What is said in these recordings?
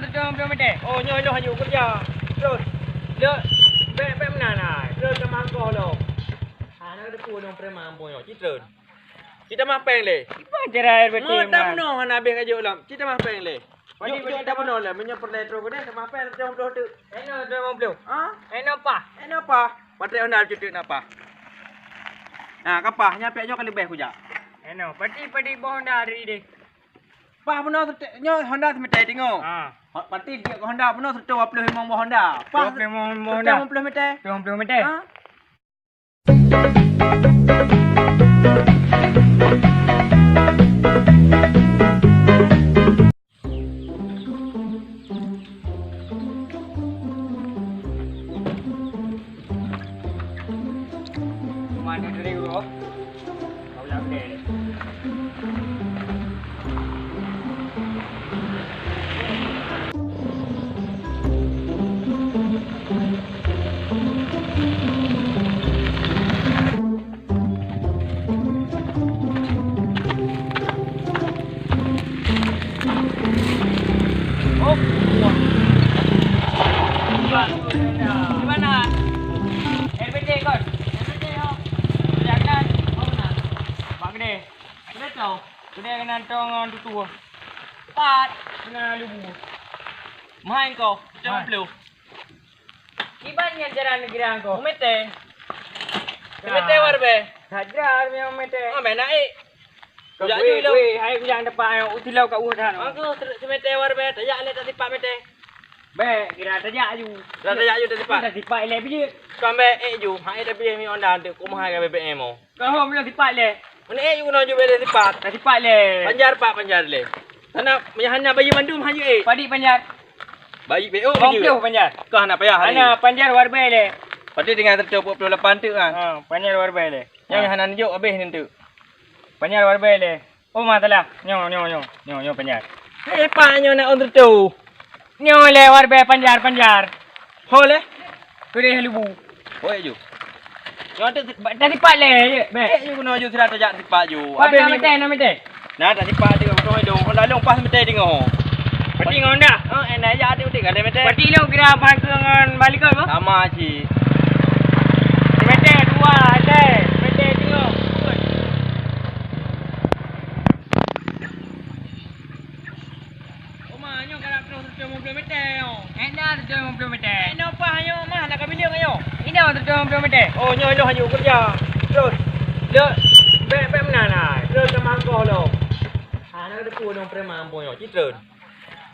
20 meter. Oh, nyo hanya kerja. Terus. Dia bek menanai. Terus ke mangkok lo. Ha nak depu dong preman punya. Citron. Kita mah peng le. Ipa cerai betul. Mau tak penuh han habis kerja ulam. Kita mah peng le. Jom tak penuh lah. Menyo perletro ko deh. Mah peng 20 tu. Eno 20. Ha? Eno apa? Apa? Patrik honda cutik napa? Nah, kapah nyampe nyo kali beh kuja. Eno pati Honda hari deh. Pah penuh nyo Honda semetai tengok. Ha. Pati dia ke Honda penuh 120 memang Honda. Pah 20 Honda. 20 meter. 20 meter. Ha? Mana dari bro? Kau nak deh. Gimana? LPT kon. LPT ho. Jangan. Oh nah. Pak gede. Gede tau. Gede kena tong tua. Pat kena lubu. Main kau. Jangan belum. Ibannya jalan negeri kau. Umete. Umete warbe. Hajar me umete. Oh naik. Kau jadi lo. Wei, hai ku yang depan ayo utilau kat udah. Aku semete warbe. Tajak le tak tipak mete. Be, kira tajak aju. Tajak aju tak tipak. Tak tipak le biji. Kambe ju. Hai dah beli mi Honda tu. Ku mahal ke BBM mo. Kau belum tipak le. Mana ju no ju beli tipak. Tak tipak le. Panjar pak panjar le. Sana hanya bayi mandum hanya Padi panjar. Bayi BO Komplit panjar. Kau nak payah hari. Ana panjar warbe le. Padi dengan 38 tu kan. Ha, panjar warbe le. Yang hanan juk habis ni tu. Panjar warbe le. Oh masalah. Nyo panjar. Pak nyo nak on tu. Nyo le warbe panjar. Ho le. Kure lubu. Oi ju. Nyo tu Tak tipak le. Be. ju kuno ju sudah tajak tipak ju. Habis ni mete. Nah tak tipak tu kau dong. Honda long pas mete tengok. Pati Honda. Enak ya tu tik ada mete. Pati lo kira apa dengan balik kau? Sama ci. Mete dua ada. Mete tengok. Nyo kalau terus 70 meter. Enak 70 meter. Enak apa nyo mah nak kami dia ayo. Ini 70 meter. Oh nyo hanya kerja. Terus. Dia bek menanai. Terus ke mangkok lo. Ha nak depu dong preman punya. Citron.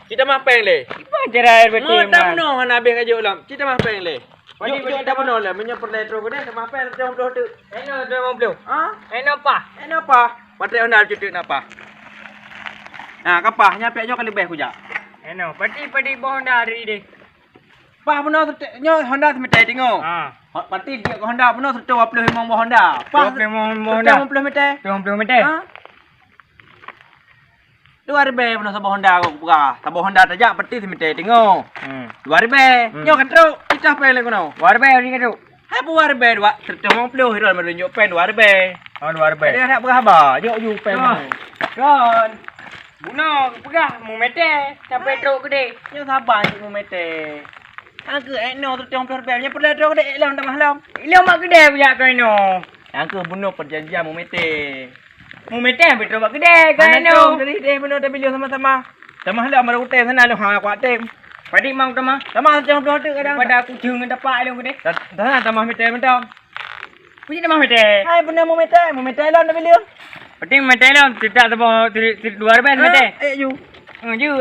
Kita mah peng le. Ipa cerai betul. Mau tak penuh han habis kerja ulam. Kita mah peng le. Jom tak penuh lah. Menyo perletro ko deh. Mah peng 20 tu. Eno 20. Ha? Eno apa? Apa? Patrik honda cutik napa? Nah, kapah nyampe nyo kali beh kuja. Eno pati Honda hari deh. Pah penuh nyo Honda semetai tengok. Ha. Pati dia ke Honda penuh 120 memang Honda. Pah 20 Honda. 20 meter. 20 meter. Ha? 2000 penuh sabah Honda kau buka. Sabah Honda tajak peti semetai tengok. 2000. Nyo kan teruk. Kita peng le kono. Warbe hari tu. Hai bu 2000 250 hiron menunjuk pen 2000. Oh 2000. Dia nak berkhabar. Jok ju pen. Kan. Buno, pegah mu mete sampai truk gede. Nyo sabar cik mu mete. Angke no 30 nya perlu truk gede elang tak mahlam. Ilo mak gede punya kau ino. Angke bunuh perjanjian mu mete. Mu mete sampai truk mak gede kau ino. Dari dia bunuh dah beli sama-sama. Tak mahlam mara utai sana lu ha kuat tem. Padi mang tama. Sama 30 tu kadang. Pada aku jeng dapat lu gede. Dah tambah mete mentang. Punya nama mete. Hai benar mu mete elang dah beli. Padi mete lo tidak sama 2000 mete. Ju. Ju.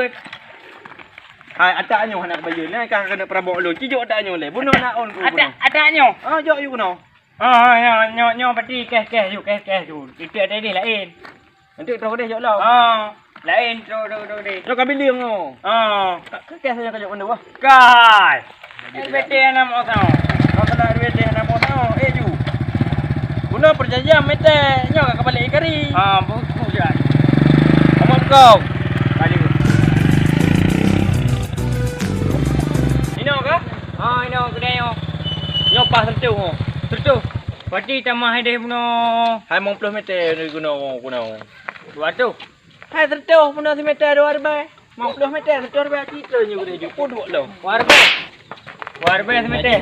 Hai atak nyo nak bayar ni kan kena perabot lu. Cijuk atak nyo le. Bunuh nak on ku. Ataknya. Ah jok ju kono. Nyo padi kes ju. Itu ada ni lain. Nanti truk dia jok lah. Lain truk dia. Truk kami liang oh. Kes saya kajak mana wah. Kai. LPT enam orang. Kau kena LPT 6 orang. Ju. Bunuh perjanjian mete. Nyo kat balik kari. Buku je. Kamu kau. Balik. Ino ke? Ino kedai yo. Nyo pas sentuh oh. Terus. Pati tamah ada puno. Hai 50 meter ni guna. 200. Hai sentuh puno si meter 2000. Mau 10 meter betul be citra je gede je. Pun duk lo. Warga. Warga semete.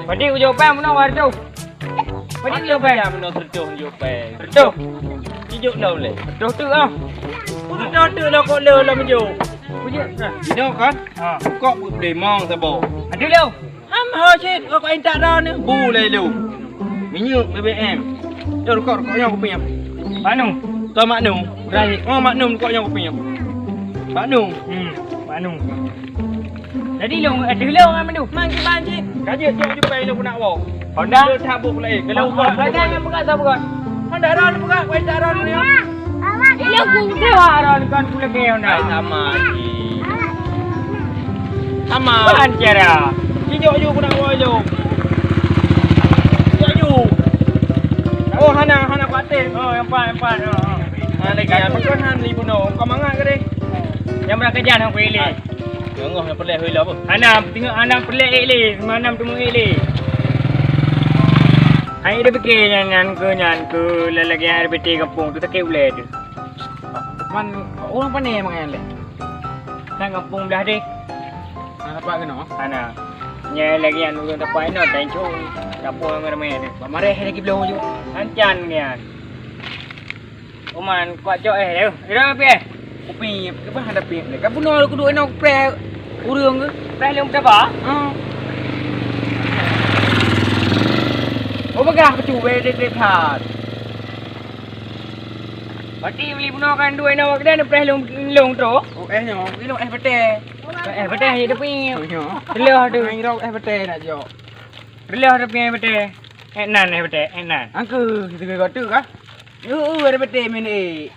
Padi ujo pam no warga. Padi ujo pam. Ya meno tertuh yo pe. Tertuh. Hijuk lo le. Tertuh tu ah. Pun dah lo kok lo lah mejo. Puji. Dino kan? Ha. Kok boleh mong sabo. Ada leo. Ham ho chet kok anh tak dah ni. Bu le lu. Minyak BBM. Yo kok yang aku punya. Manu. Kau maknum. Right. Oh maknum kok yang aku punya. Maknum. Manu. Jadi leo ada leo dengan manu. Mang banjir. Kaje jom jumpa lu nak bawa. Honda. Lu tabuk lagi. Kalau kau Ada yang buka siapa kan? Honda ron buka, kau tak ron ni. Ini aku dewa ron kan pula ke Honda. Sama ji. Sama. Pancar ya. Hijuk ju aku nak bawa ju. Hijuk ju. Oh hana kuatin. Oh yang pan. Lagi yang makan han li buno. Kau mangat ke deh? Yang berkerja nak pilih. Tengok yang pelih hoi lah apa? Anak tengok anak pelik ele, mana tu ele. Hai dia fikir nyan ke lelaki RBT kampung tu tak boleh tu. Man orang pandai mangan le. Sang kampung dah dek. Mana pak kena? Anak nya lagi anu tak pai no dan cu. Dapur meremeh tu. Mareh lagi belum ju. Ancan nian. Oman kuat jok tu. Ira pi. Kopi ke bah ada pi. Ka buno aku duk nak pre urang ke? Rai lem berapa? Oh bagah kecu we dek hat. Pati beli bunuh kan dua nak kedai ni pre long tu. Oh nyo, ilong bete. Betul je depi. Nyo. Relih tu. Ai rau bete nak jo. Relih depi betul. Enan betul, enan. Angke kita kau tu kah? Ada bete men eh.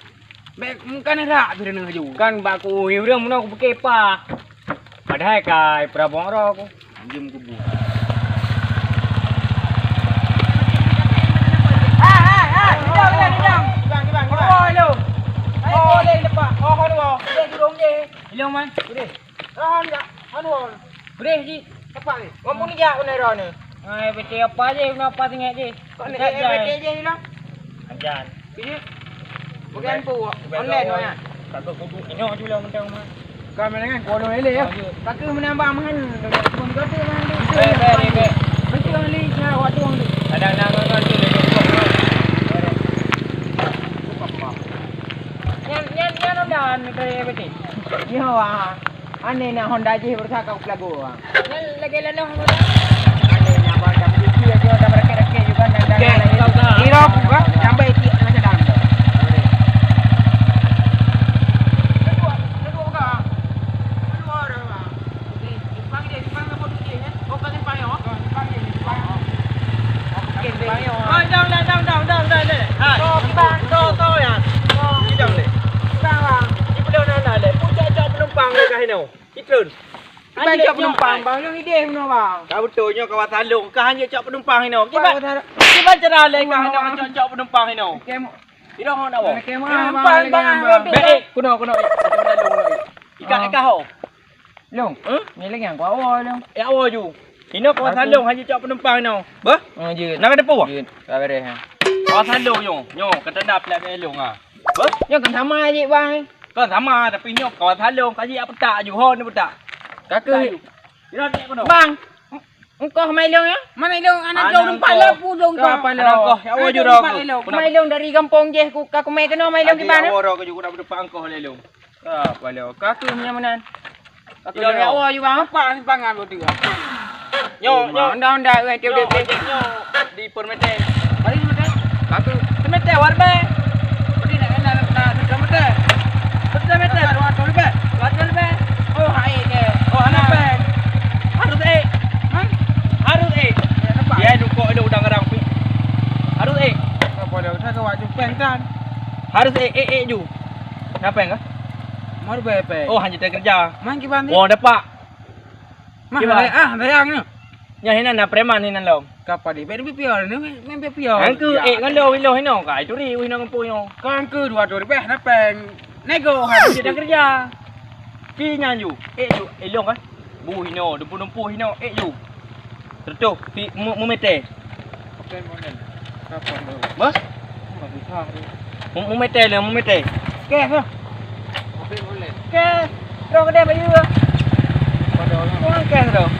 Mek kan rak tu dengan ju. Kan baku hiram nak aku pakai apa? Padahal kai prabong ro aku. Jom kubu. Hidang. Oh lu. Oh le lepak. Oh hanu. Le jurung je. Hilang man. Boleh. Rahan tak? Hanu. Boleh ji. Apa ni? Ngomong ni jak benar ron ni. Ai betul apa je nak apa tinggal je. Kau ni bete je hilang. Anjan. Ini bukan pu online tu ya. Tak kau kudu ini je lah mentang mah. Kau mana kan? Kau ni le ya. Tak ke menambah mahan. Cuma kau tu man. Be. Mesti kau ni cara waktu orang tu. Ada nak ngau tu le. Yan dah ni kaya betul. Yo ah. Ane na Honda je berusaha kau pelago. Yan lagi lah noh. Ane na ba dah beli dia dah berkek-kek juga dan. Ira buka sampai ti macam dah. Bang cak penumpang bang, yang ide mana bang? Kau betulnya kawasan long, kau hanya cak penumpang ini. Kita cara lain kau hanya cak penumpang ini. Tidak mau nak bang. Bang. Baik, kuno. Ikat ho. Long. Ni lagi yang kau awal long. Ya awal ju. Ini kawasan long hanya cak penumpang ini. Bah? Je. Nak ada apa? Je. Tak beres ha. Kawasan long yo, kata dap lah long ah. Bah? Yo kan sama je bang. Kan sama tapi ni kawasan long kaji apa tak ju hon apa tak? Kakak. Ira tak kono. Bang. Engkau mai long ya? Mana long anak long numpak lah pulung kau. Kau ya awal ju ro. Mai long dari kampung je aku mai kena mai long di mana? Awal ro ke juga nak berdepan kau le long. Apa lo? Kakak punya mana? Kakak ni awal ju bang. Apa ni pangan tu dia? Yo, Anda tiap dia. Yo di permete. Mari mete. Kakak permete warbe. Pergi nak permete. Permete warbe. Oh hai ke. Oh anak bang. Harus Ya nuko ada udang garang. Harus Apa dah saya kau jumpa kan. Harus ju. Apa enggak? Mau berapa? Oh hanya kerja. Man ki bang. Oh dapat. Bayang ni. Nya hinan na preman hinan long. Kapal ni, beri piar ni, main piar. Angku kan lo hino kai curi hino ngampu yo. Kan ke dua tu beh nak peng. Nego Harus dia kerja. Pi nyanyu. Ju long kan. Bu hino, dumpu hino ju. Tertuh pi mu mete. Okey monen. Kapal tu. Bah? Mabisa tu. Mu mete. Ke tu. Okey monen. Ke. Terus kedai bayu ke? Kau angkat tu.